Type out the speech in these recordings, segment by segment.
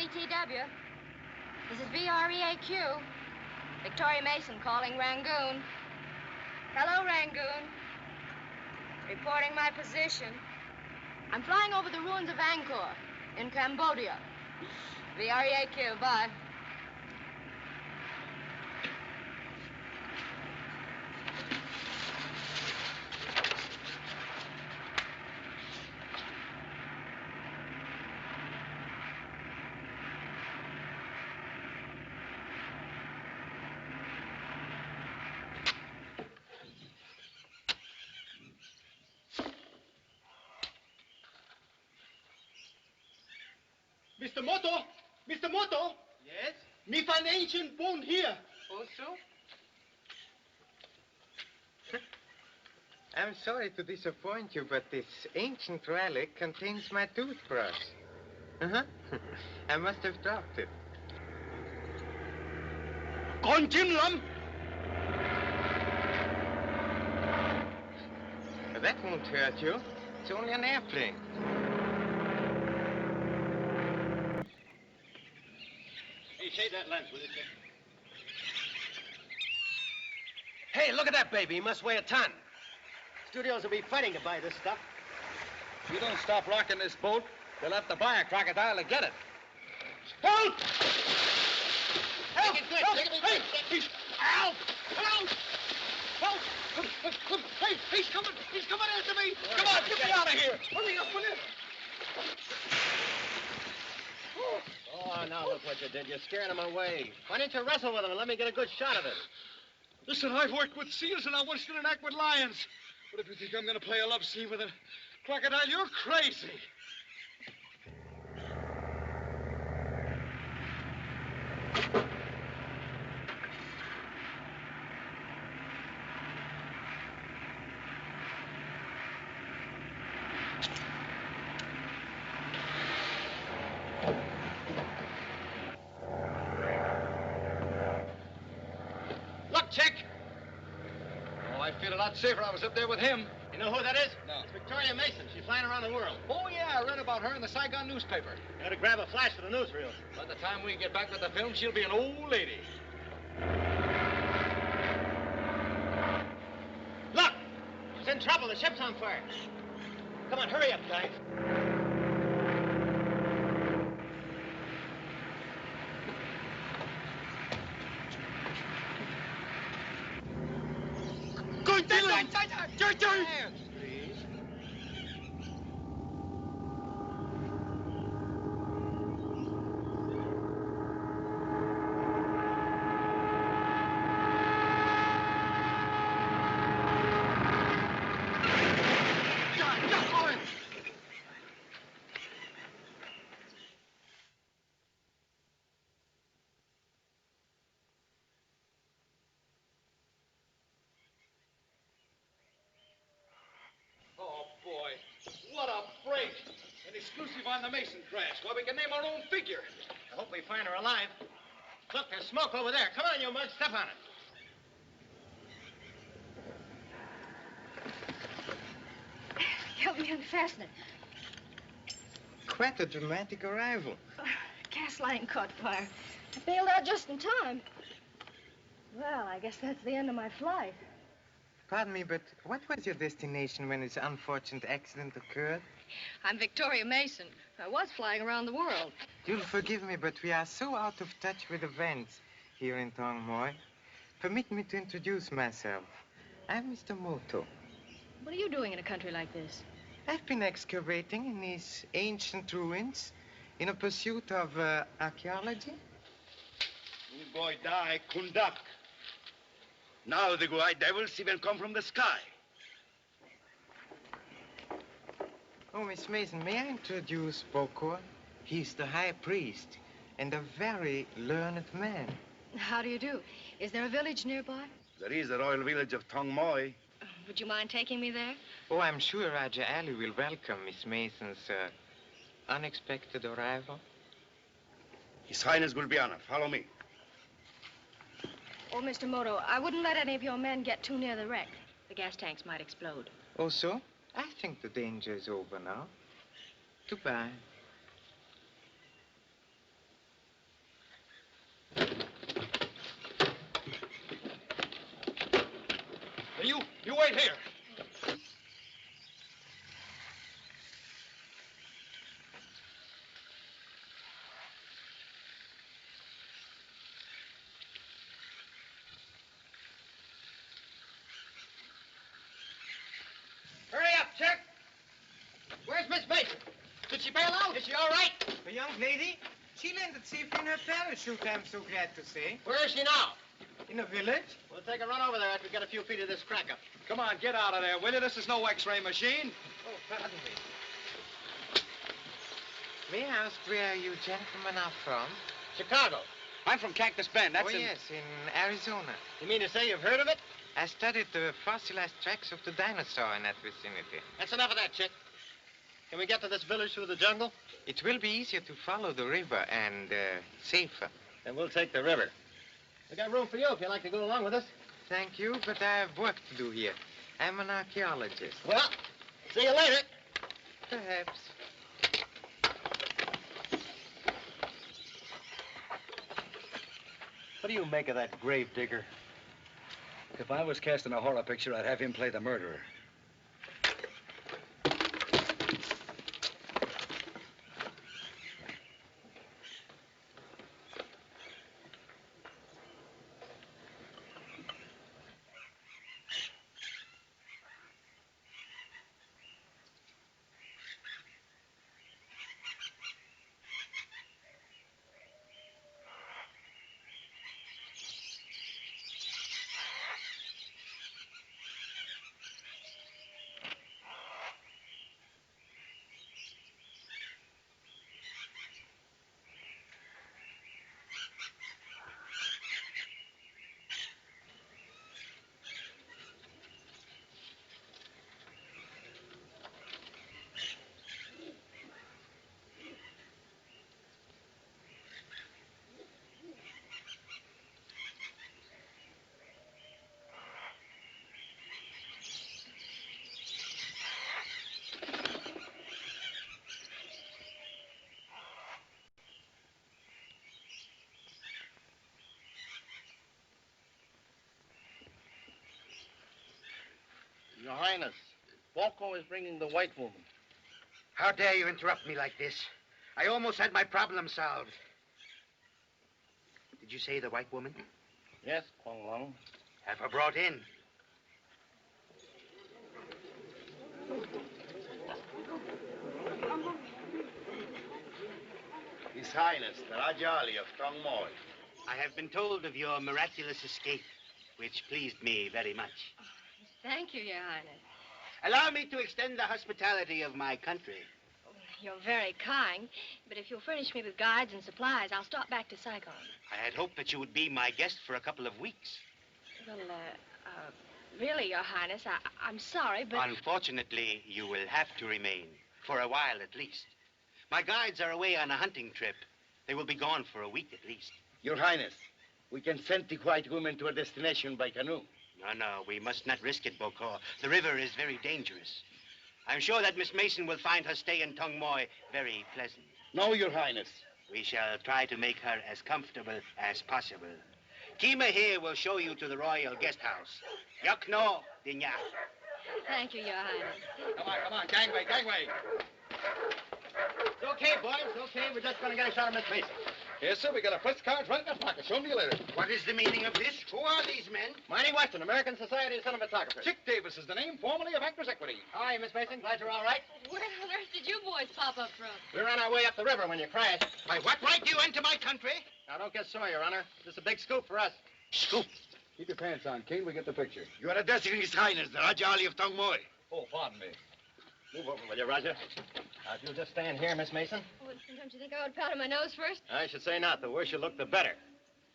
VTW. This is VREAQ. Victoria Mason calling Rangoon. Hello, Rangoon. Reporting my position. I'm flying over the ruins of Angkor in Cambodia. VREAQ, bye. Mr. Moto! Mr. Moto! Yes? Me find ancient bone here. Also? I'm sorry to disappoint you, but this ancient relic contains my toothbrush. Uh-huh. I must have dropped it. Con Jim Lam! That won't hurt you. It's only an airplane. Hey, shade that lens, will you, kid? Hey, look at that baby. He must weigh a ton. Studios will be fighting to buy this stuff. If you don't stop rocking this boat, they'll have to buy a crocodile to get it. Help! Help! Take it good. Take it good. Hey! Help! Help! Help! Hey, he's coming! He's coming after me! Come on, get me out of here! Hurry up, will you? Oh, now look what you did. You're scaring him away. Why didn't you wrestle with him and let me get a good shot of it? Listen, I've worked with seals and I once did an act with lions. But if you think I'm going to play a love scene with a crocodile, you're crazy. Look, Chick. Oh, I'd feel a lot safer if I was up there with him. You know who that is? No. It's Victoria Mason. She's flying around the world. Oh, yeah, I read about her in the Saigon newspaper. You gotta grab a flash for the newsreel. By the time we get back with the film, she'll be an old lady. Look! She's in trouble. The ship's on fire. Come on, hurry up, guys. Hands, please. Oh, boy. What a break. An exclusive on the Mason crash. Well, we can name our own figure. I hope we find her alive. Look, there's smoke over there. Come on, you mug. Step on it. Help me unfasten it. Quite a dramatic arrival. Gas line caught fire. I bailed out just in time. Well, I guess that's the end of my flight. Pardon me, but what was your destination when this unfortunate accident occurred? I'm Victoria Mason. I was flying around the world. You'll forgive me, but we are so out of touch with events here in Tong Moi. Permit me to introduce myself. I'm Mr. Moto. What are you doing in a country like this? I've been excavating in these ancient ruins in a pursuit of archaeology. Good boy die, Kundak. Now the white devils even come from the sky. Oh, Miss Mason, may I introduce Bokor? He's the high priest and a very learned man. How do you do? Is there a village nearby? There is the royal village of Tong Moi. Would you mind taking me there? Oh, I'm sure Rajah Ali will welcome Miss Mason's unexpected arrival. His Highness will be honored. Follow me. Oh, Mr. Moto, I wouldn't let any of your men get too near the wreck. The gas tanks might explode. Oh, so? I think the danger is over now. Goodbye. right here. Hurry up, Chick. Where's Miss Mason? Did she bail out? Is she all right? The young lady, she landed safe in her parachute, I'm so glad to say. Where is she now? In a village. We'll take a run over there after we get a few feet of this crack up. Come on, get out of there, will you? This is no X-ray machine. Oh, pardon me. May I ask where you gentlemen are from? Chicago. I'm from Cactus Bend. That's in... yes, in Arizona. You mean to say you've heard of it? I studied the fossilized tracks of the dinosaur in that vicinity. That's enough of that, Chick. Can we get to this village through the jungle? It will be easier to follow the river and safer. Then we'll take the river. We got room for you if you'd like to go along with us. Thank you, but I have work to do here. I'm an archaeologist. Well, see you later. Perhaps. What do you make of that grave digger? If I was casting a horror picture, I'd have him play the murderer. Your Highness, Walco is bringing the white woman. How dare you interrupt me like this? I almost had my problem solved. Did you say the white woman? Yes, Kwong Long. Have her brought in. His Highness, the Rajah Ali of Tong Moi. I have been told of your miraculous escape, which pleased me very much. Thank you, Your Highness. Allow me to extend the hospitality of my country. You're very kind, but if you'll furnish me with guides and supplies, I'll stop back to Saigon. I had hoped that you would be my guest for a couple of weeks. Well, really, Your Highness, I'm sorry, but... Unfortunately, you will have to remain, for a while at least. My guides are away on a hunting trip. They will be gone for a week at least. Your Highness, we can send the white woman to her destination by canoe. No, we must not risk it, Bokor. The river is very dangerous. I'm sure that Miss Mason will find her stay in Tong Moi very pleasant. No, Your Highness. We shall try to make her as comfortable as possible. Keema here will show you to the royal guest house. Yakno Dinya. Thank you, Your Highness. Come on, gangway. It's okay, boys. It's okay. We're just going to get a shot of Miss Mason. Yes, sir, we got our first cards right in our pocket. Show them to you later. What is the meaning of this? Who are these men? Marty Weston, American Society of Cinematographers. Chick Davis is the name, formerly of Actors Equity. How are you, Miss Mason? Glad you're all right? Where on earth did you boys pop up from? We were on our way up the river when you crashed. By what right do you enter my country? Now, don't get sore, Your Honor. This is a big scoop for us. Scoop. Keep your pants on, King. We get the picture. You are addressing His Highness, the Rajah Ali of Tong Moi. Oh, pardon me. Move over, will you, Rajah? Now, if you'll just stand here, Miss Mason. Oh, don't you think I would powder my nose first? I should say not. The worse you look, the better.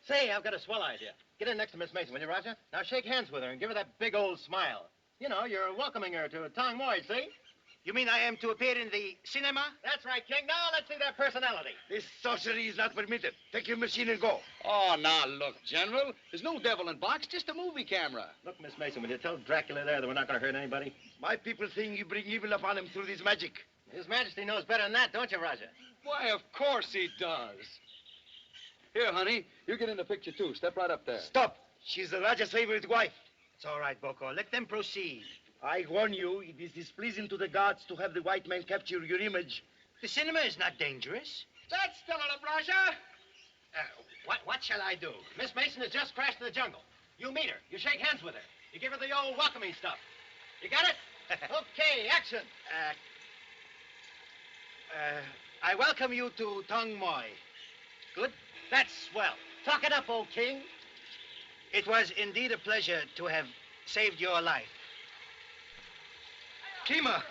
Say, I've got a swell idea. Get in next to Miss Mason, will you, Rajah? Now, shake hands with her and give her that big old smile. You know, you're welcoming her to Tong Moi, see? You mean I am to appear in the cinema? That's right, King. Now, let's see that personality. This sorcery is not permitted. Take your machine and go. Oh, now, look, General. There's no devil in box, just a movie camera. Look, Miss Mason, will you tell Dracula there that we're not going to hurt anybody? My people think you bring evil upon him through this magic. His Majesty knows better than that, don't you, Rajah? Why, of course he does. Here, honey, you get in the picture, too. Step right up there. Stop. She's the Rajah's favorite wife. It's all right, Boko. Let them proceed. I warn you, it is displeasing to the gods to have the white man capture your image. The cinema is not dangerous. That's still in a Rajah. What shall I do? Miss Mason has just crashed in the jungle. You meet her. You shake hands with her. You give her the old welcoming stuff. You got it? Okay, action. I welcome you to Tong Moi. Good? That's swell. Talk it up, old king. It was indeed a pleasure to have saved your life. Keema.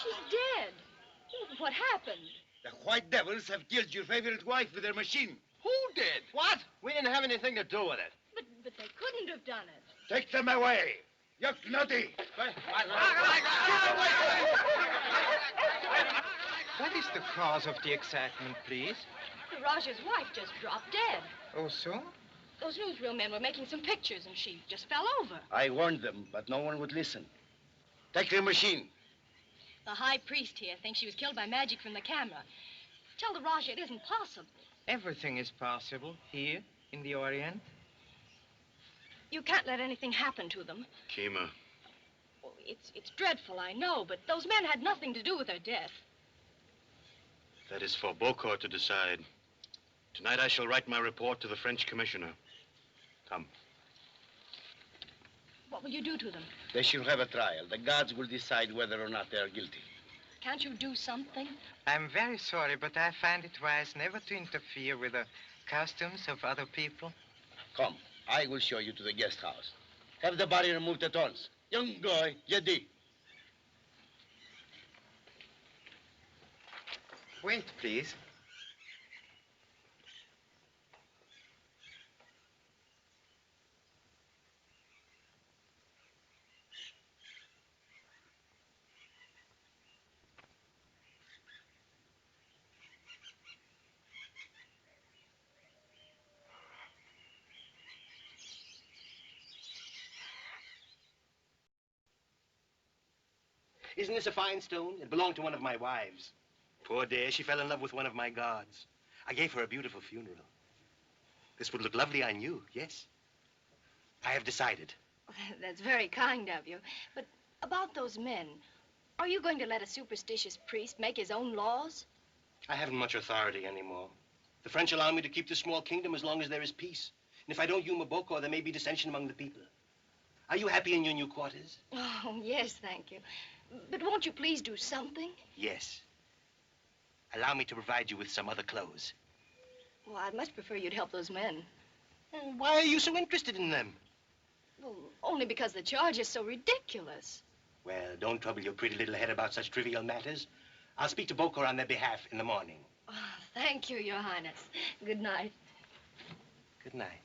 She's dead. What happened? The white devils have killed your favorite wife with their machine. Who did? What? We didn't have anything to do with it. But they couldn't have done it. Take them away. You nutty. What is the cause of the excitement, please? The Rajah's wife just dropped dead. Oh, so? Those newsreel men were making some pictures, and she just fell over. I warned them, but no one would listen. Take their machine. The high priest here thinks she was killed by magic from the camera. Tell the Rajah it isn't possible. Everything is possible here in the Orient. You can't let anything happen to them. Keema, Oh, it's dreadful, I know, but those men had nothing to do with her death. that is for Bokor to decide. Tonight I shall write my report to the French commissioner. Come. What will you do to them? They shall have a trial. The gods will decide whether or not they are guilty. Can't you do something? I'm very sorry, but I find it wise never to interfere with the customs of other people. Come, I will show you to the guest house. Have the body removed at once. Young guy, Yedi. Wait, please. Isn't this a fine stone? It belonged to one of my wives. Poor dear, she fell in love with one of my gods. I gave her a beautiful funeral. This would look lovely on you, yes? I have decided. That's very kind of you. But about those men, are you going to let a superstitious priest make his own laws? I haven't much authority anymore. The French allow me to keep this small kingdom as long as there is peace. And if I don't humor Boko, there may be dissension among the people. Are you happy in your new quarters? Oh, yes, thank you. But won't you please do something? Yes. Allow me to provide you with some other clothes. Well, I'd much prefer you'd help those men. Why are you so interested in them? Well, only because the charge is so ridiculous. Well, don't trouble your pretty little head about such trivial matters. I'll speak to Bokor on their behalf in the morning. Oh, thank you, Your Highness. Good night. Good night.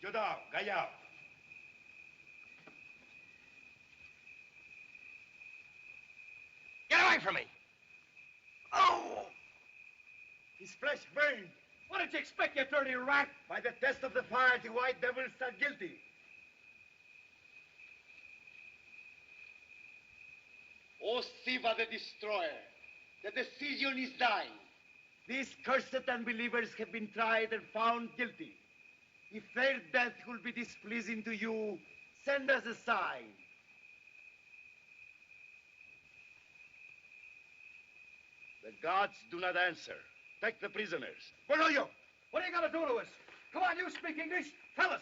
Jodao, Gayao. Get away from me! Oh! His flesh burned. What did you expect, you dirty rat? By the test of the fire, the white devils are guilty. O Siva the Destroyer, the decision is thine. These cursed unbelievers have been tried and found guilty. If their death will be displeasing to you, send us a sign. The gods do not answer. Take the prisoners. Where are you? What are you going to do to us? Come on, you speak English. Tell us.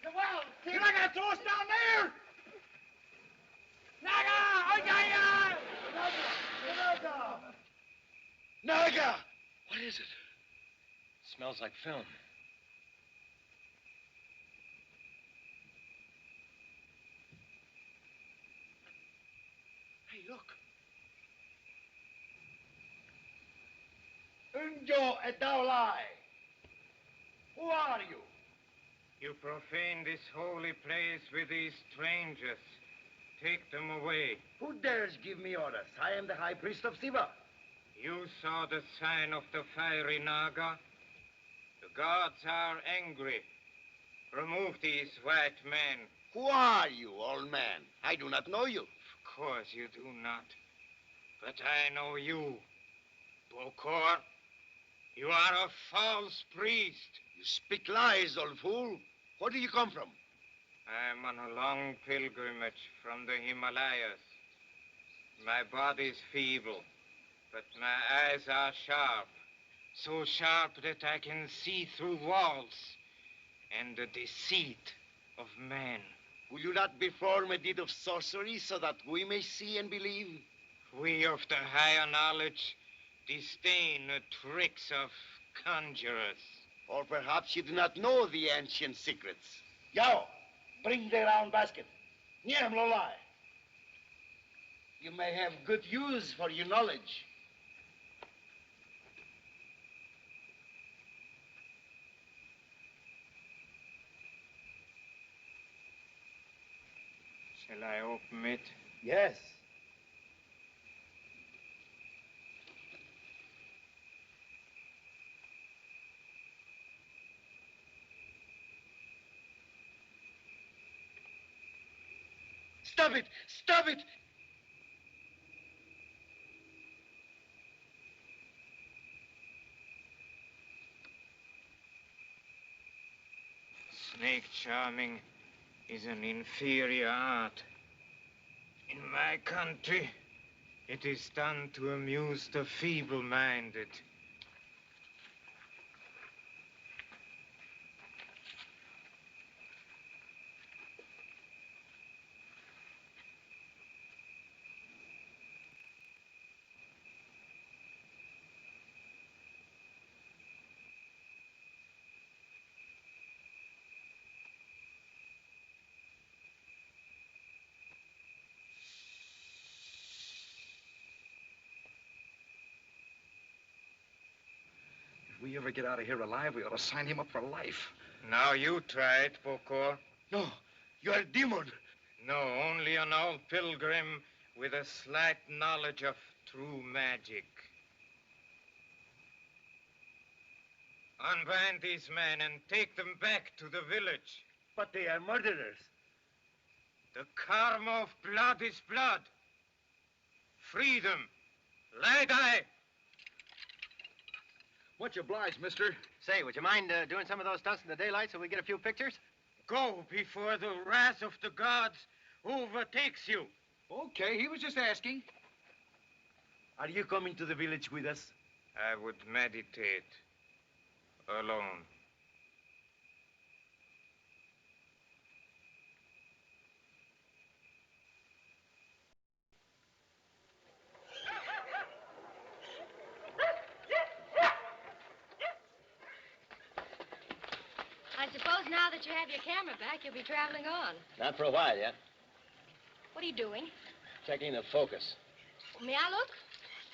Well, you're not going to throw us down there. Naga! Naga! Naga! What is it? Smells like film. Hey, look. Unjo Edaulai. Who are you? You profane this holy place with these strangers. Take them away. Who dares give me orders? I am the high priest of Shiva. You saw the sign of the fiery Naga? The gods are angry. Remove these white men. Who are you, old man? I do not know you. Of course you do not. But I know you. Bokor, you are a false priest. You speak lies, old fool. Where do you come from? I am on a long pilgrimage from the Himalayas. My body's feeble, but my eyes are sharp. So sharp that I can see through walls and the deceit of man. Will you not perform a deed of sorcery so that we may see and believe? We of the higher knowledge disdain the tricks of conjurers. Or perhaps you do not know the ancient secrets. Yao, bring the round basket. Niam Lolai. You may have good use for your knowledge. Shall I open it? Yes. Stop it! Stop it! Snake charming is an inferior art. In my country, it is done to amuse the feeble-minded. If we ever get out of here alive, we ought to sign him up for life. Now you try it, Bokor. No, you are a demon. No, only an old pilgrim with a slight knowledge of true magic. Unbind these men and take them back to the village. But they are murderers. The karma of blood is blood. Freedom. Lie. Much obliged, mister. Say, would you mind doing some of those stunts in the daylight so we get a few pictures? Go before the wrath of the gods overtakes you. Okay, he was just asking. Are you coming to the village with us? I would meditate alone. I suppose now that you have your camera back, you'll be traveling on. Not for a while yet. What are you doing? Checking the focus. May I look?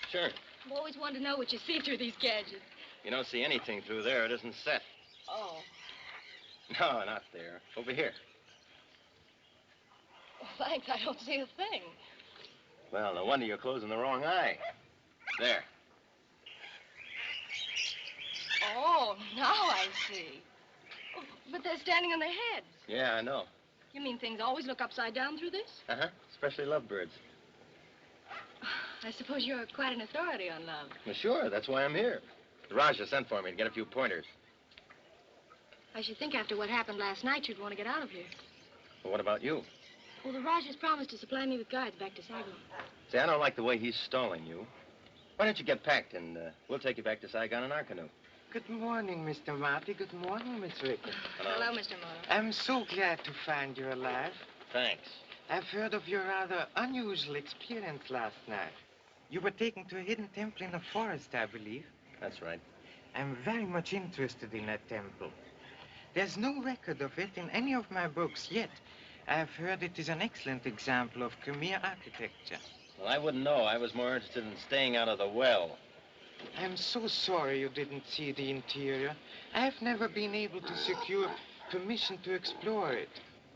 Sure. I've always wanted to know what you see through these gadgets. You don't see anything through there. It isn't set. Oh. No, not there. Over here. Well, thanks. I don't see a thing. Well, no wonder you're closing the wrong eye. There. Oh, now I see. Oh, but they're standing on their heads. Yeah, I know. You mean things always look upside down through this? Uh-huh. Especially lovebirds. I suppose you're quite an authority on love. Well, sure. That's why I'm here. The Rajah sent for me to get a few pointers. I should think after what happened last night, you'd want to get out of here. Well, what about you? Well, the Rajah's promised to supply me with guides back to Saigon. See, I don't like the way he's stalling you. Why don't you get packed and we'll take you back to Saigon in our canoe. Good morning, Mr. Marty. Good morning, Miss Regas. Hello, Mr. Moto. I'm so glad to find you alive. Thanks. I've heard of your rather unusual experience last night. You were taken to a hidden temple in a forest, I believe. That's right. I'm very much interested in that temple. There's no record of it in any of my books yet. I've heard it is an excellent example of Khmer architecture. Well, I wouldn't know. I was more interested in staying out of the well. I'm so sorry you didn't see the interior. I've never been able to secure... permission to explore it.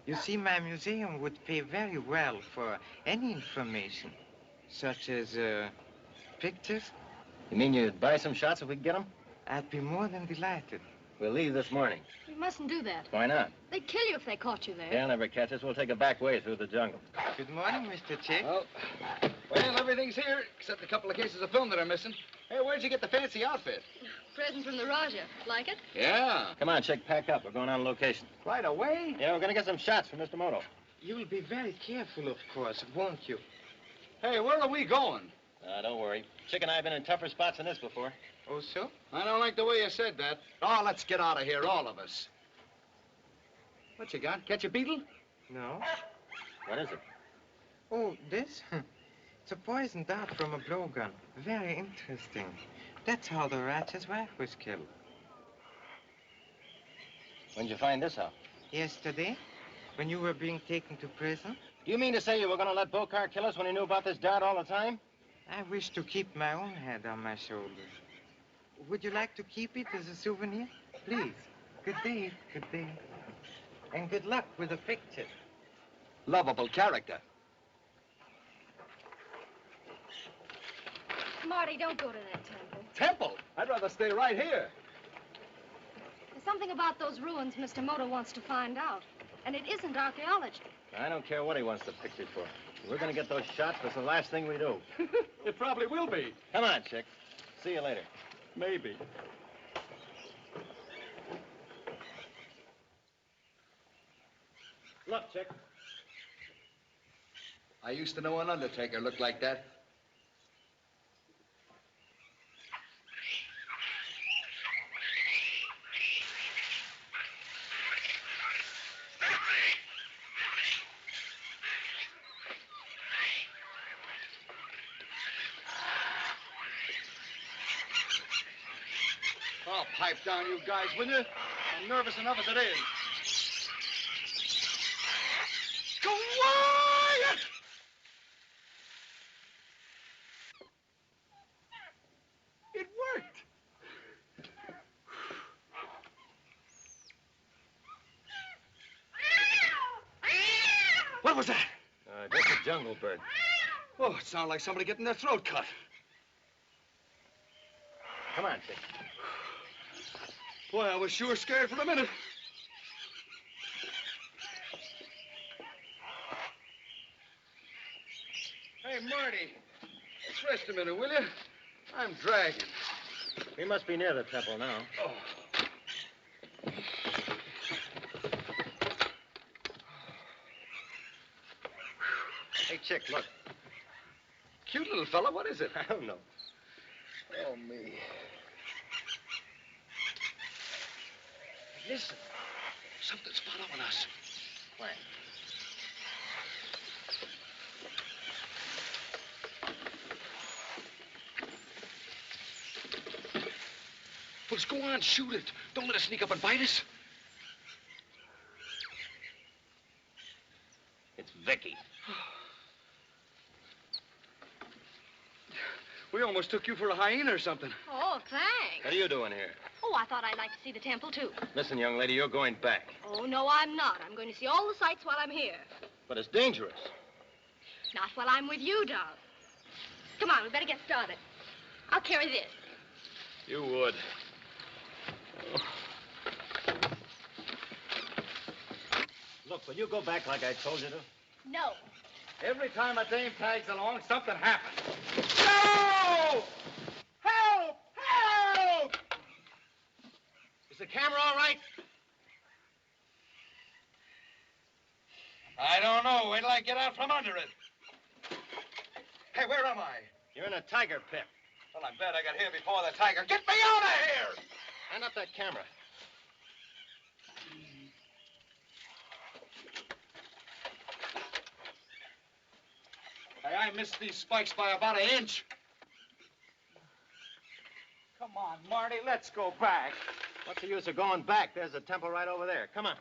You see, my museum would pay very well for any information, such as, pictures. You mean you'd buy some shots if we could get them? I'd be more than delighted. We'll leave this morning. You mustn't do that. Why not? They'd kill you if they caught you there. They'll never catch us. We'll take a back way through the jungle. Good morning, Mr. Chick. Well, everything's here, except a couple of cases of film that are missing. Hey, where'd you get the fancy outfit? Present from the Rajah. Like it? Yeah. Come on, Chick, pack up. We're going on location. Right away? Yeah, we're going to get some shots from Mr. Moto. You'll be very careful, of course, won't you? Hey, where are we going? Don't worry. Chick and I have been in tougher spots than this before. Oh, so? I don't like the way you said that. Oh, let's get out of here, all of us. What you got? Catch a beetle? No. What is it? Oh, this? It's a poison dart from a blowgun. Very interesting. That's how the Rajah's wife was killed. When'd you find this out? Yesterday, when you were being taken to prison. Do you mean to say you were going to let Bokar kill us when he knew about this dart all the time? I wish to keep my own head on my shoulders. Would you like to keep it as a souvenir? Please. Good day, good day. And good luck with the picture. Lovable character. Marty, don't go to that temple. Temple? I'd rather stay right here. There's something about those ruins Mr. Moto wants to find out. And it isn't archaeology. I don't care what he wants the picture for. We're going to get those shots. That's the last thing we do. It probably will be. Come on, Chick. See you later. Maybe. Look, Chick. I used to know an undertaker looked like that. Oh, pipe down, you guys, will you? I'm nervous enough as it is. Quiet! It worked. What was that? Just a jungle bird. Oh, it sounded like somebody getting their throat cut. Come on, Chick. Boy, I was sure scared for a minute. Hey, Marty, let's rest a minute, will you? I'm dragging. We must be near the temple now. Oh. Hey, Chick, look. Cute little fella, what is it? I don't know. Oh, me. Listen. Something's following us. Where? Well, let's go on, shoot it. Don't let it sneak up and bite us. It's Vicky. We almost took you for a hyena or something. Oh, thanks. What are you doing here? Oh, I thought I'd like to see the temple, too. Listen, young lady, you're going back. Oh, no, I'm not. I'm going to see all the sights while I'm here. But it's dangerous. Not while I'm with you, darling. Come on, we better get started. I'll carry this. You would. Look, will you go back like I told you to? No. Every time a dame tags along, something happens. No! Help! Help! Is the camera all right? I don't know. Wait till I get out from under it. Hey, where am I? You're in a tiger pit. Well, I'm glad I got here before the tiger. Get me out of here! Hand up that camera. Hey, I missed these spikes by about an inch. Come on, Marty, let's go back. What's the use of going back? There's a temple right over there. Come on.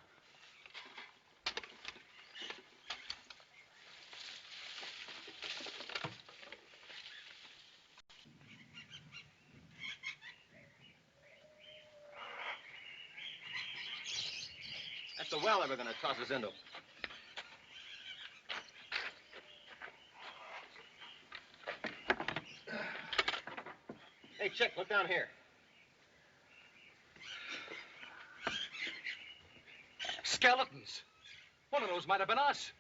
the well ever gonna toss us into? Hey, Chick, look down here. Skeletons. One of those might have been us.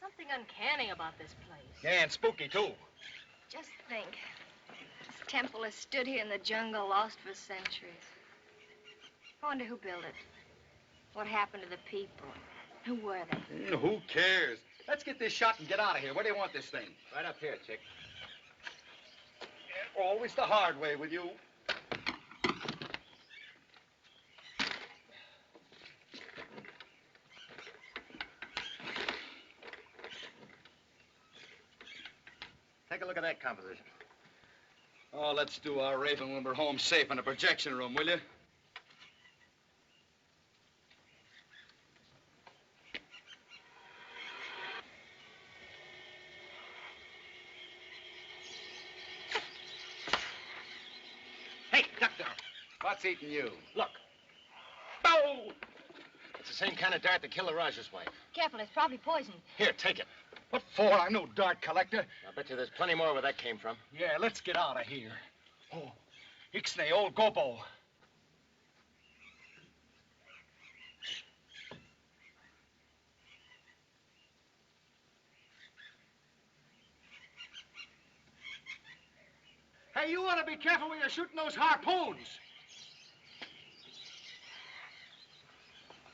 Something uncanny about this place. Yeah, and spooky, too. Just think. This temple has stood here in the jungle, lost for centuries. I wonder who built it. What happened to the people? Who were they? Who cares? Let's get this shot and get out of here. Where do you want this thing? Right up here, Chick. Always the hard way with you. Take a look at that composition. Oh, let's do our raving when we're home safe in a projection room, will you? Hey, duck down. What's eating you? Look. Bow! It's the same kind of dart that killed the Rajah's wife. Careful, it's probably poisoned. Here, take it. What for? I'm no dart collector. I bet you there's plenty more where that came from. Yeah, let's get out of here. Oh, Ixnay, old Gobo. Hey, you ought to be careful when you're shooting those harpoons.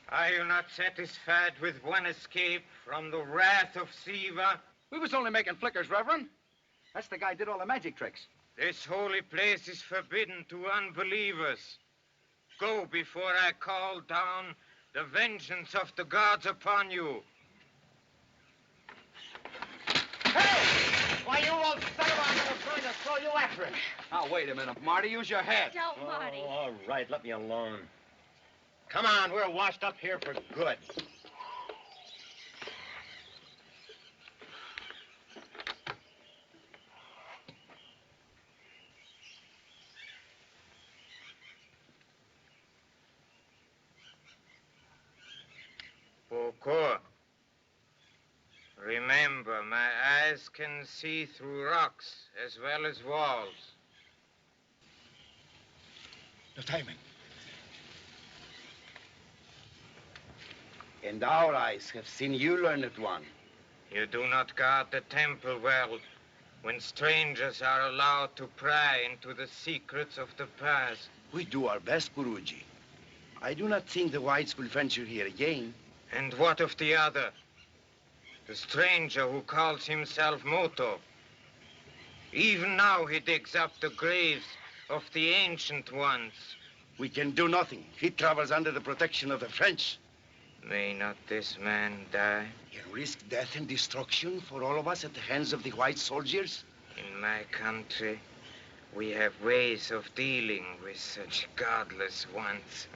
Are you not satisfied with one escape from the wrath of Siva? We was only making flickers, Reverend. That's the guy did all the magic tricks. This holy place is forbidden to unbelievers. Go before I call down the vengeance of the gods upon you. Hey! Why, you old son of a... I'm going to throw you after it. Now, wait a minute, Marty. Use your head. Don't, Marty. Oh, all right, let me alone. Come on, we're washed up here for good. Boko, remember, my eyes can see through rocks as well as walls. No timing. And our eyes have seen you learn it one. You do not guard the temple well when strangers are allowed to pry into the secrets of the past. We do our best, Guruji. I do not think the whites will venture here again. And what of the other? The stranger who calls himself Moto. Even now he digs up the graves of the ancient ones. We can do nothing. He travels under the protection of the French. May not this man die? He risk death and destruction for all of us at the hands of the white soldiers? In my country, we have ways of dealing with such godless ones.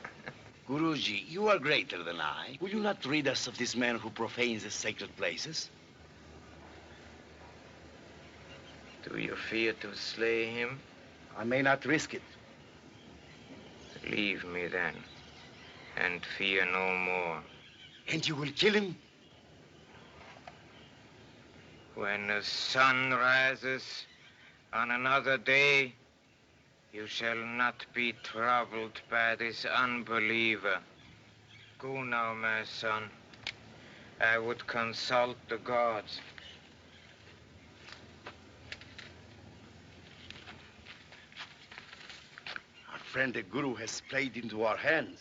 Guruji, you are greater than I. Will you not rid us of this man who profanes the sacred places? Do you fear to slay him? I may not risk it. Leave me then, and fear no more. And you will kill him? When the sun rises on another day, you shall not be troubled by this unbeliever. Go now, my son. I would consult the gods. Our friend the Guru has played into our hands.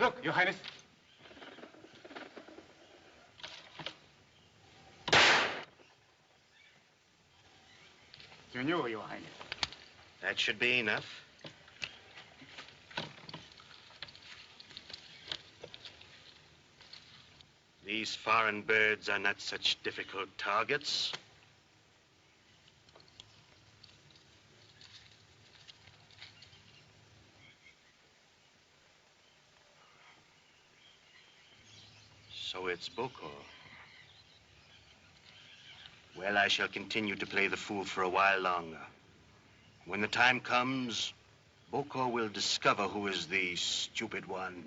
Look, Your Highness. Senor, Your Highness. That should be enough. These foreign birds are not such difficult targets. So it's Boko. Well, I shall continue to play the fool for a while longer. When the time comes, Boko will discover who is the stupid one.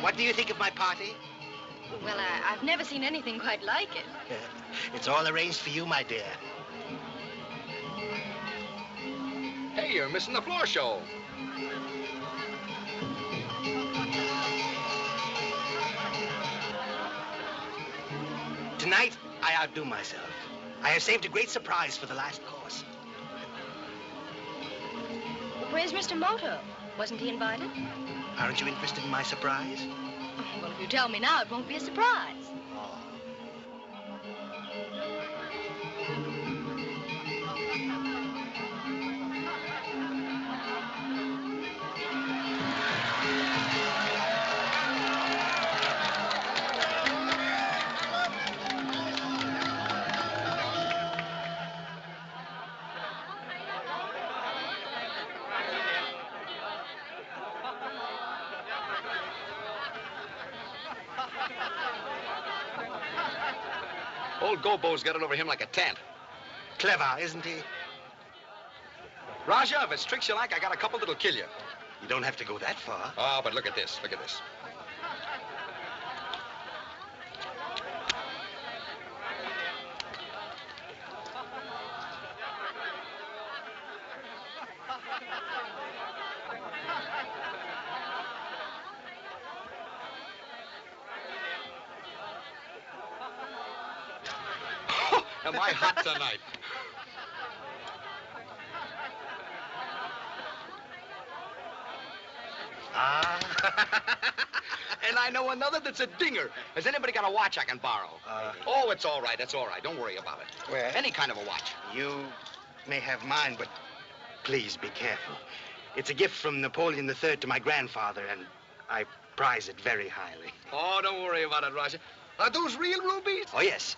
What do you think of my party? Well, I've never seen anything quite like it. It's all arranged for you, my dear. Hey, you're missing the floor show. Tonight, I outdo myself. I have saved a great surprise for the last course. Where's Mr. Moto? Wasn't he invited? Aren't you interested in my surprise? Well, if you tell me now, it won't be a surprise. Old Gobo's got it over him like a tent. Clever, isn't he? Rajah, if it's tricks you like, I got a couple that'll kill you. You don't have to go that far. Oh, but look at this. Look at this. Am I hot tonight? And I know another that's a dinger. Has anybody got a watch I can borrow? Oh, it's all right. It's all right. Don't worry about it. Well, Any kind of a watch. you may have mine, but please be careful. It's a gift from Napoleon III to my grandfather, and I prize it very highly. Oh, don't worry about it, Rajah. Are those real rubies? Oh, yes.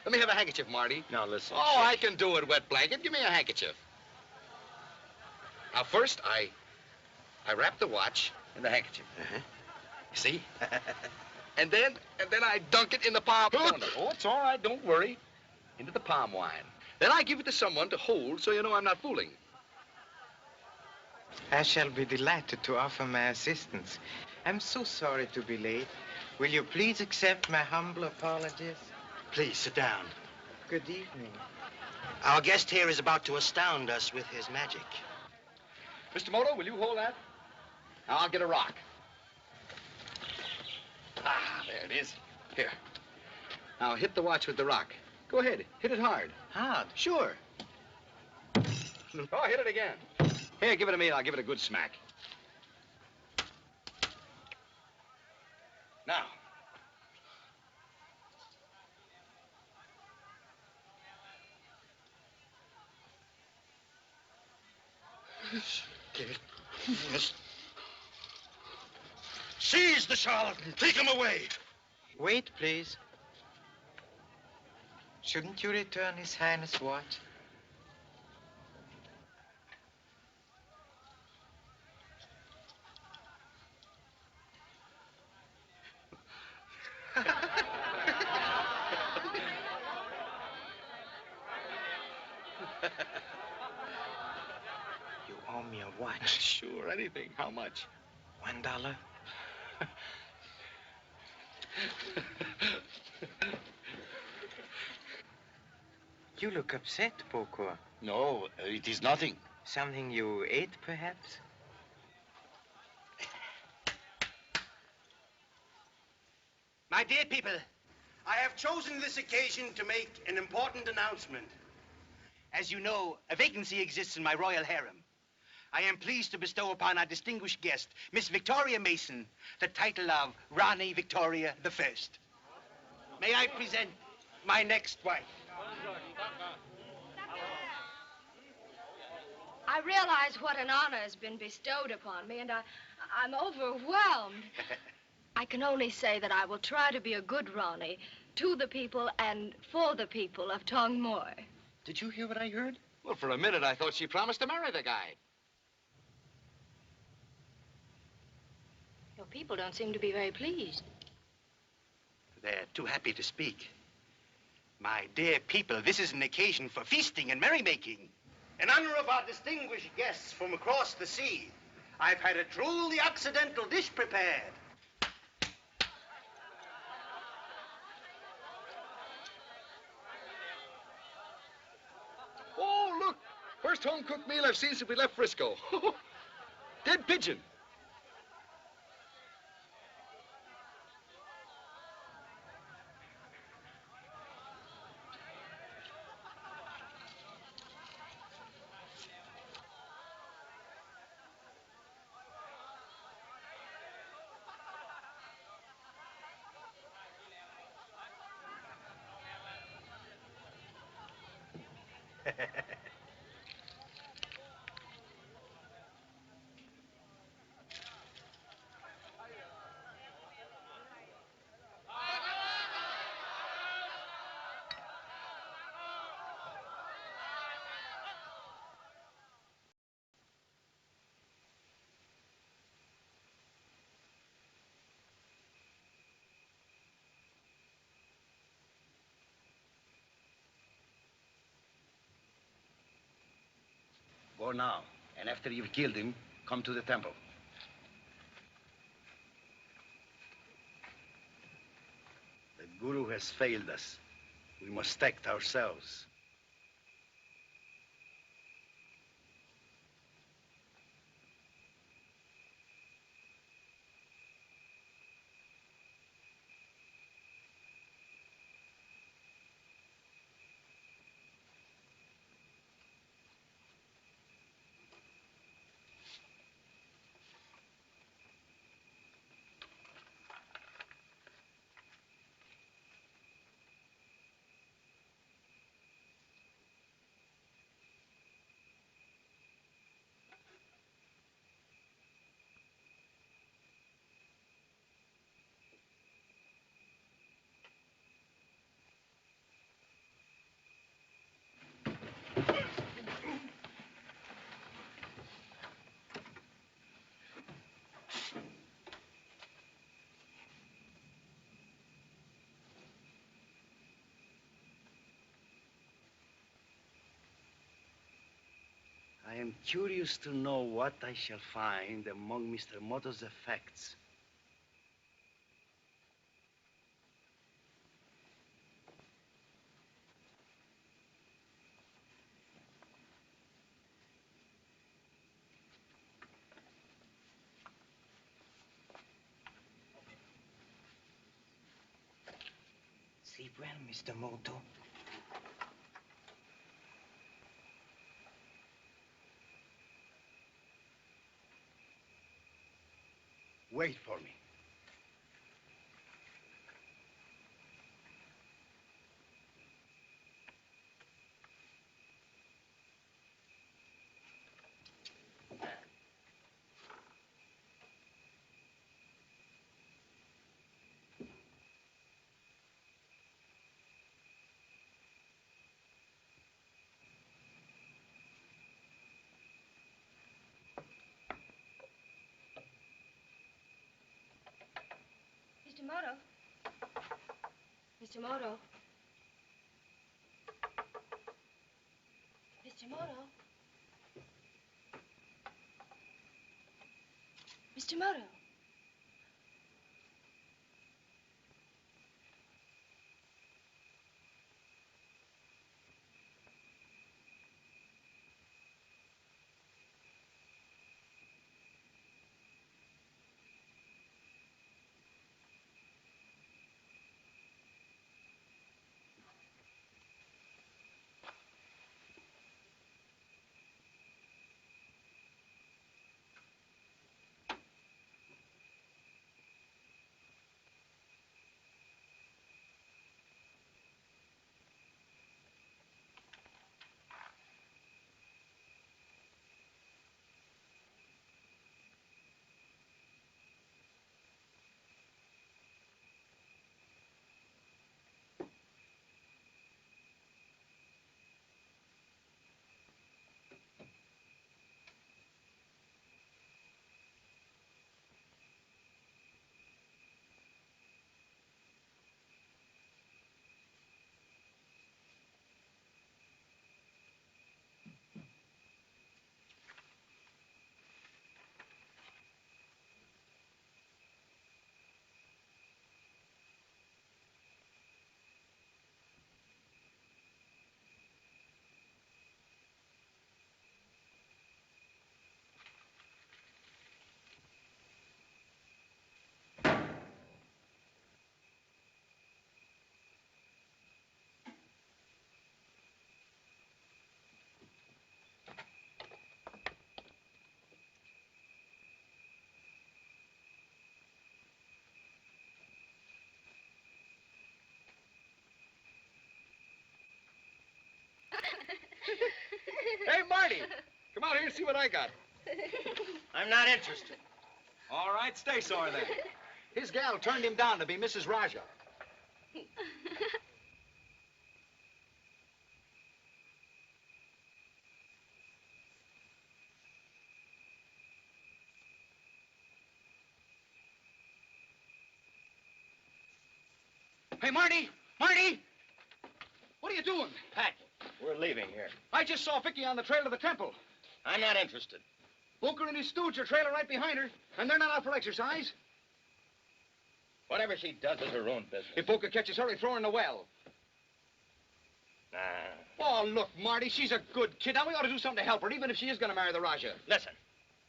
Let me have a handkerchief, Marty. Now, listen. Oh, I can do it, wet blanket. Give me a handkerchief. Now, first, I wrap the watch in the handkerchief. Uh-huh. See? and then I dunk it in the palm. Oh, it's all right. Don't worry. Into the palm wine. Then I give it to someone to hold so you know I'm not fooling. I shall be delighted to offer my assistance. I'm so sorry to be late. Will you please accept my humble apologies? Please, sit down. Good evening. Our guest here is about to astound us with his magic. Mr. Moto, will you hold that? Now, I'll get a rock. Ah, there it is. Here. Now, hit the watch with the rock. Go ahead. Hit it hard. Hard? Sure. Oh, hit it again. Here, give it to me and I'll give it a good smack. Now. Seize the charlatan. Take him away. Wait, please. Shouldn't you return His Highness' watch? You owe me a watch. Sure, anything. How much? $1. You look upset, Boko. No, it is nothing. Something you ate, perhaps? My dear people, I have chosen this occasion to make an important announcement. As you know, a vacancy exists in my royal harem. I am pleased to bestow upon our distinguished guest, Miss Victoria Mason, the title of Rani Victoria I. May I present my next wife? I realize what an honor has been bestowed upon me, and I'm overwhelmed. I can only say that I will try to be a good Rani to the people and for the people of Tong Moi. Did you hear what I heard? Well, for a minute, I thought she promised to marry the guy. Your people don't seem to be very pleased. They're too happy to speak. My dear people, this is an occasion for feasting and merrymaking. In honor of our distinguished guests from across the sea, I've had a truly accidental dish prepared. Oh, look. First home-cooked meal I've seen since we left Frisco. Dead pigeon. Go now, and after you've killed him, come to the temple. The Guru has failed us. We must act ourselves. I am curious to know what I shall find among Mr. Moto's effects. Sleep well, Mr. Moto. Wait for me. Mr. Moto. Mr. Moto. Mr. Moto. Mr. Moto. here and see what I got. I'm not interested. All right, stay sore then. His gal turned him down to be Mrs. Rajah. Hey, Marty! Marty! What are you doing? Packing. We're leaving here. I just saw Vicky on the trail to the temple. I'm not interested. Booker and his stooge are trailing right behind her, and they're not out for exercise. Whatever she does is her own business. If Booker catches her, throw her in the well. Nah. Oh, look, Marty, she's a good kid. Now, we ought to do something to help her, even if she is going to marry the Rajah. Listen,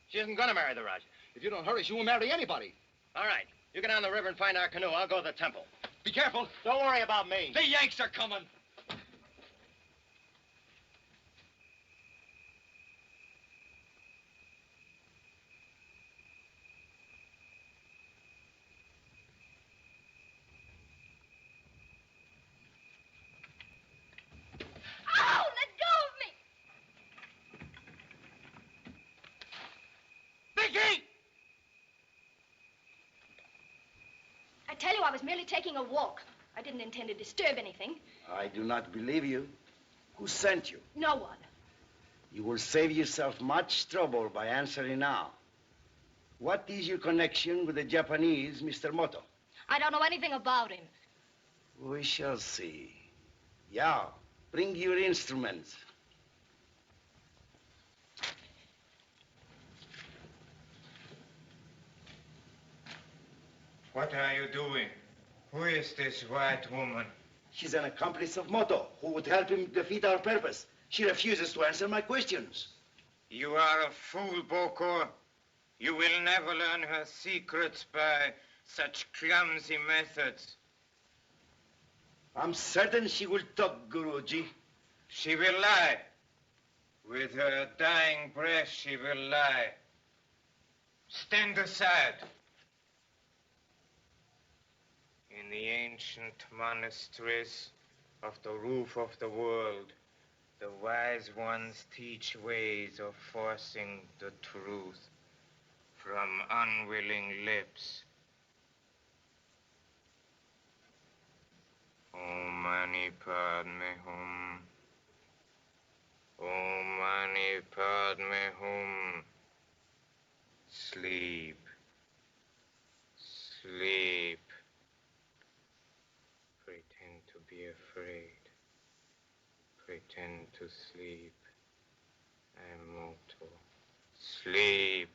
she isn't going to marry the Rajah. If you don't hurry, she won't marry anybody. All right. You get on the river and find our canoe. I'll go to the temple. Be careful. Don't worry about me. The Yanks are coming. Oh, let go of me! Vicky! I tell you, I was merely taking a walk. I didn't intend to disturb anything. I do not believe you. Who sent you? No one. You will save yourself much trouble by answering now. What is your connection with the Japanese, Mr. Moto? I don't know anything about him. We shall see. Yeah, bring your instruments. What are you doing? Who is this white woman? She's an accomplice of Moto, who would help him defeat our purpose. She refuses to answer my questions. You are a fool, Boko. You will never learn her secrets by such clumsy methods. I'm certain she will talk, Guruji. She will lie. With her dying breath, she will lie. Stand aside. In the ancient monasteries of the roof of the world, the wise ones teach ways of forcing the truth from unwilling lips. Om Mani Padme Hum. Om Mani Padme Hum. Sleep. Sleep. Pretend to be afraid. Pretend to sleep. I'm Moto. Sleep.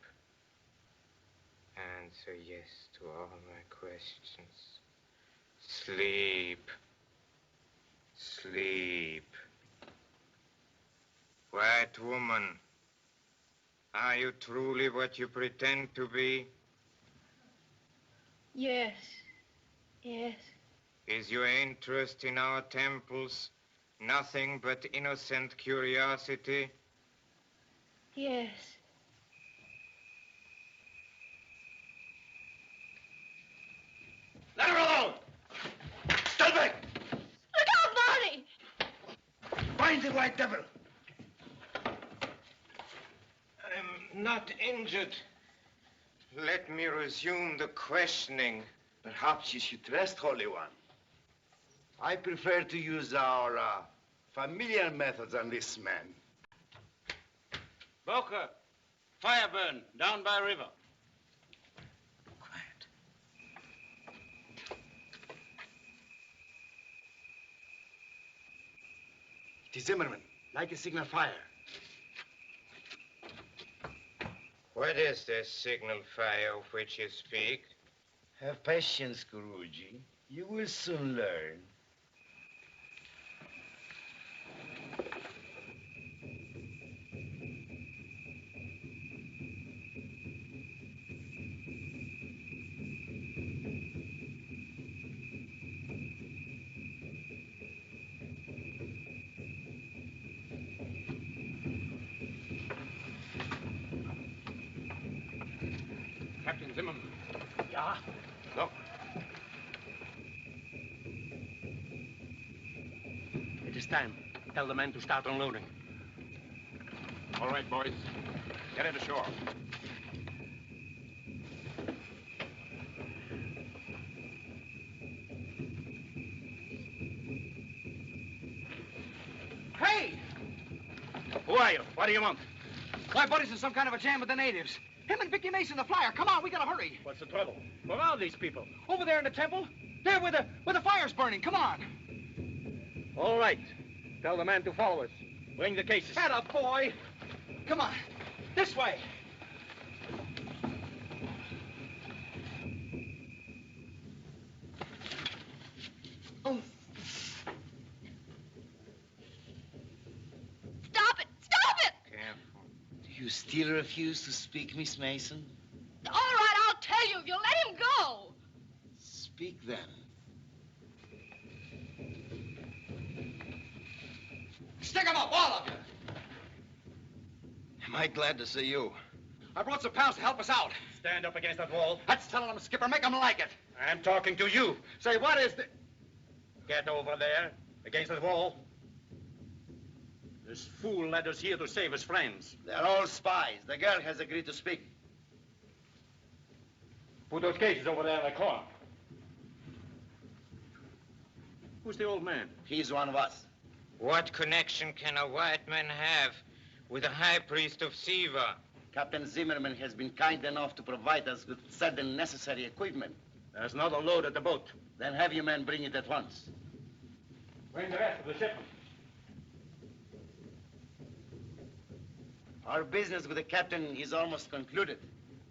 Answer yes to all my questions. Sleep. Sleep. White woman, are you truly what you pretend to be? Yes. Yes. Is your interest in our temples nothing but innocent curiosity? Yes. Let her alone! Stand back! Look out, Marty! Find the white devil! I'm not injured. Let me resume the questioning. Perhaps you should rest, Holy One. I prefer to use our familiar methods on this man. Boker, fire burn down by river. Quiet. It is Zimmerman. Light a signal fire. What is this signal fire of which you speak? Have patience, Guruji. You will soon learn. Captain Zimmerman. Yeah? Look. It is time. Tell the men to start unloading. All right, boys. Get it ashore. Hey! Who are you? What do you want? My buddy's in some kind of a jam with the natives. Him and Vicky Mason, the flyer. Come on, we gotta hurry. What's the trouble? Where are these people? Over there in the temple. There where the fire's burning. Come on. All right. Tell the man to follow us. Bring the cases. Atta boy. Come on. This way. Oh. Stop it! Stop it! Careful. Do you still refuse to speak, Miss Mason? All right, I'll tell you. You let him go. Speak then. Stick 'em up, all of you. Am I glad to see you? I brought some pals to help us out. Stand up against that wall. That's telling them, Skipper. Make them like it. I'm talking to you. Say, what is the... Get over there, against the wall. This fool led us here to save his friends. They're all spies. The girl has agreed to speak. Put those cases over there in the corner. Who's the old man? He's one of us. What connection can a white man have with the high priest of Siva? Captain Zimmerman has been kind enough to provide us with certain necessary equipment. There's not a load at the boat. Then have your men bring it at once. Bring the rest of the shipment. Our business with the captain is almost concluded.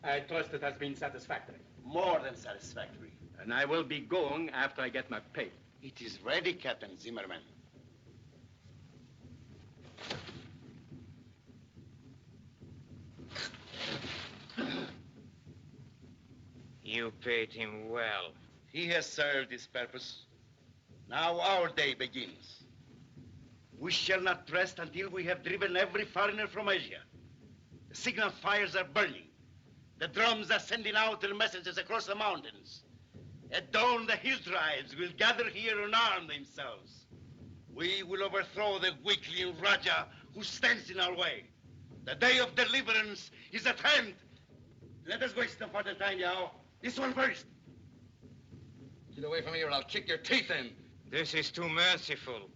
I trust it has been satisfactory. More than satisfactory. And I will be going after I get my pay. It is ready, Captain Zimmerman. You paid him well. He has served his purpose. Now our day begins. We shall not rest until we have driven every foreigner from Asia. The signal fires are burning. The drums are sending out their messages across the mountains. At dawn, the hill tribes will gather here and arm themselves. We will overthrow the weakling Rajah who stands in our way. The day of deliverance is at hand. Let us waste no further time, Yao. This one first. Get away from here or I'll kick your teeth in. This is too merciful.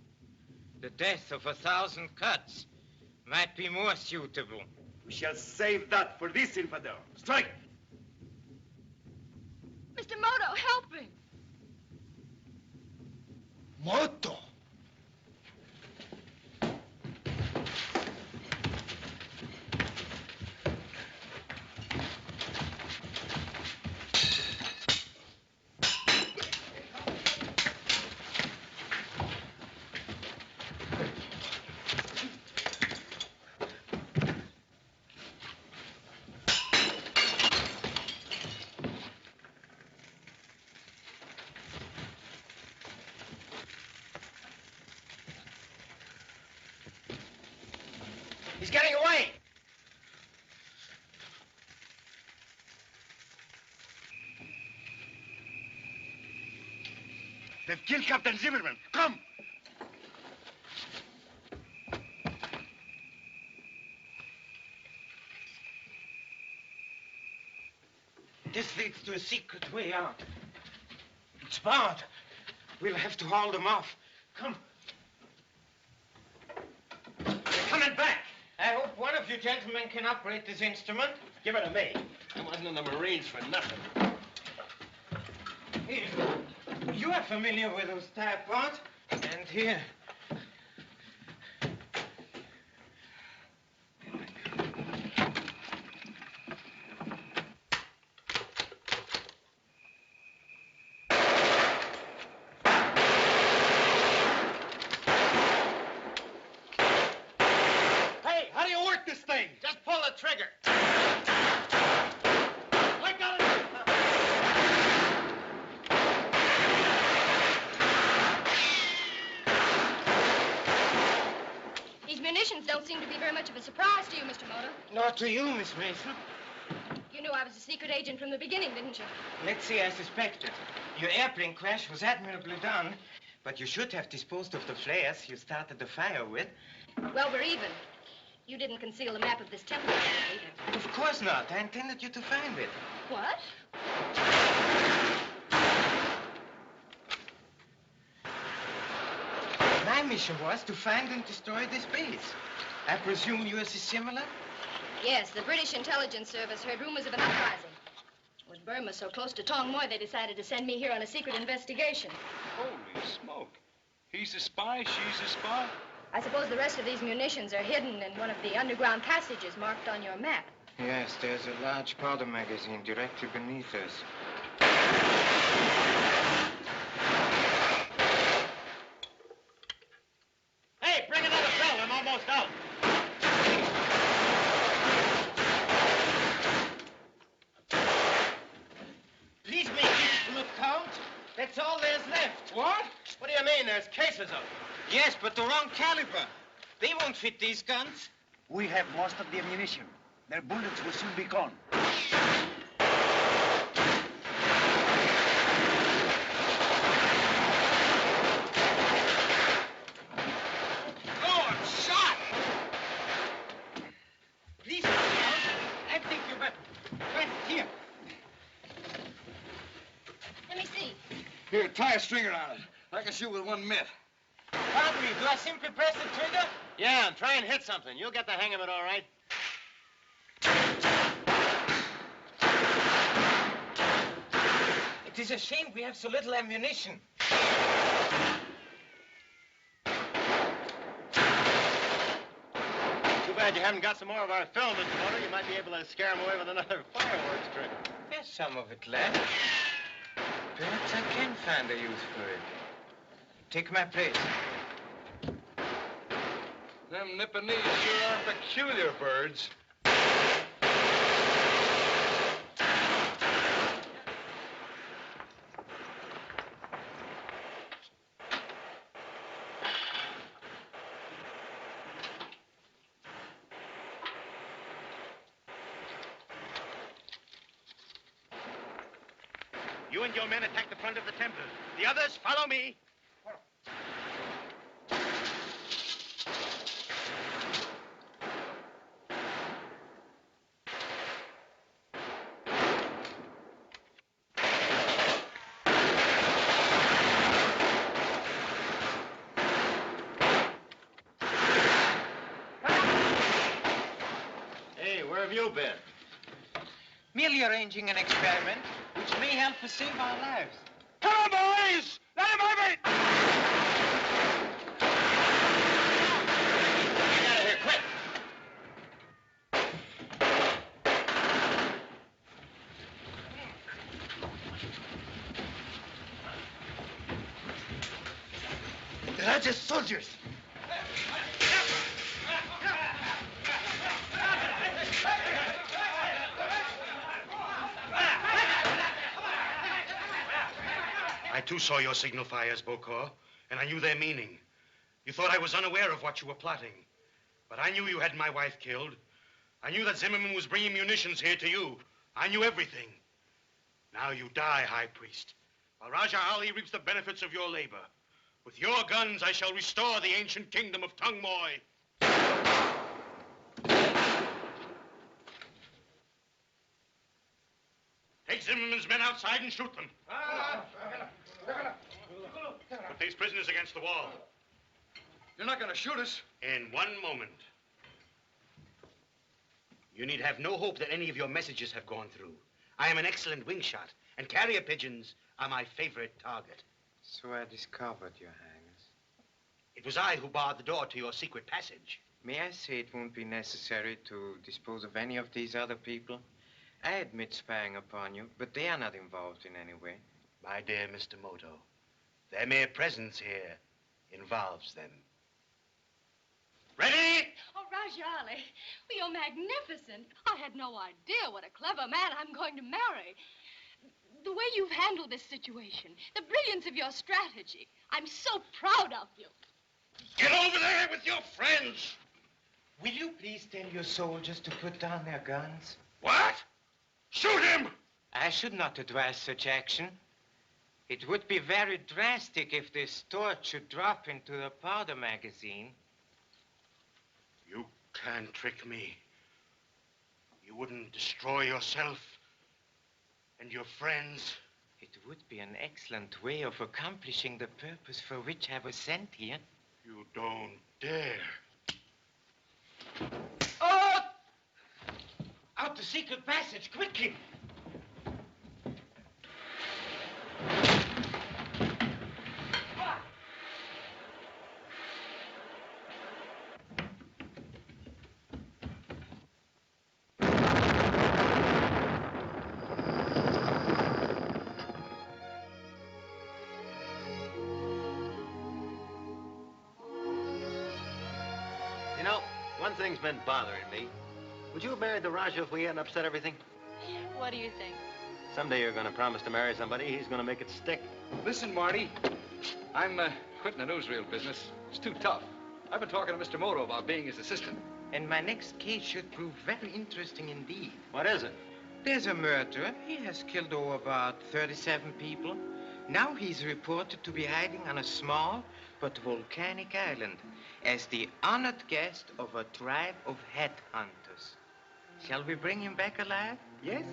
The death of 1,000 cuts might be more suitable. We shall save that for this infidel. Strike! Mr. Moto, help him. Moto! He's getting away. They've killed Captain Zimmerman. Come! This leads to a secret way out. It's barred. We'll have to haul them off. Come. They're coming back. I hope one of you gentlemen can operate this instrument. Give it to me. I wasn't in the Marines for nothing. Here. You are familiar with those tire parts. And here. Just pull the trigger. Let go. These munitions don't seem to be very much of a surprise to you, Mr. Moto. Not to you, Miss Mason. You knew I was a secret agent from the beginning, didn't you? Let's say I suspected. Your airplane crash was admirably done, but you should have disposed of the flares you started the fire with. Well, we're even. You didn't conceal the map of this temple either. Of course not. I intended you to find it. What? My mission was to find and destroy this base. I presume yours is similar? Yes, the British intelligence service heard rumors of an uprising. With Burma so close to Tong Moi, they decided to send me here on a secret investigation. Holy smoke. He's a spy, she's a spy. I suppose the rest of these munitions are hidden in one of the underground passages marked on your map. Yes, there's a large powder magazine directly beneath us. Hey, bring another fill. I'm almost out. Please make this look count. That's all there's left. What? What do you mean? There's cases of them. Yes, but the wrong caliber. They won't fit these guns. We have most of the ammunition. Their bullets will soon be gone. Oh, I'm shot! Please, I think you better. Right here. Let me see. Here, tie a string around it. I can shoot with one mitt. Pardon me, do I simply press the trigger? Yeah, and try and hit something. You'll get the hang of it all right. It is a shame we have so little ammunition. Too bad you haven't got some more of our film, Mr. Moto. You might be able to scare them away with another fireworks trick. There's some of it left. Perhaps I can find a use for it. Take my place. Them Nipponese sure are peculiar birds. You and your men attack the front of the temple. The others, follow me. Hey, where have you been? Merely arranging an experiment which may help us save our lives. Come on, boys! Let him have it! Get out of here, quick! The Rajah's soldiers. I too saw your signal fires, Bokor, and I knew their meaning. You thought I was unaware of what you were plotting. But I knew you had my wife killed. I knew that Zimmerman was bringing munitions here to you. I knew everything. Now you die, High Priest, while Rajah Ali reaps the benefits of your labor. With your guns, I shall restore the ancient kingdom of Tong Moi. Take Zimmerman's men outside and shoot them. Put these prisoners against the wall. You're not gonna shoot us. In one moment. You need have no hope that any of your messages have gone through. I am an excellent wing shot, and carrier pigeons are my favorite target. So I discovered, Your Highness. It was I who barred the door to your secret passage. May I say it won't be necessary to dispose of any of these other people? I admit spying upon you, but they are not involved in any way. My dear Mr. Moto, their mere presence here involves them. Ready? Oh, Rajah Ali, well, you're magnificent. I had no idea what a clever man I'm going to marry. The way you've handled this situation, the brilliance of your strategy. I'm so proud of you. Get over there with your friends. Will you please tell your soldiers to put down their guns? What? Shoot him! I should not advise such action. It would be very drastic if this torch should drop into the powder magazine. You can't trick me. You wouldn't destroy yourself and your friends. It would be an excellent way of accomplishing the purpose for which I was sent here. You don't dare. Oh! Out the secret passage, quickly! You know, one thing's been bothering me. Would you have married the Rajah if we hadn't upset everything? What do you think? Someday you're going to promise to marry somebody, he's going to make it stick. Listen, Marty, I'm quitting the newsreel business. It's too tough. I've been talking to Mr. Moto about being his assistant. And my next case should prove very interesting indeed. What is it? There's a murderer. He has killed about 37 people. Now he's reported to be hiding on a small but volcanic island as the honored guest of a tribe of headhunters. Shall we bring him back alive? Yes?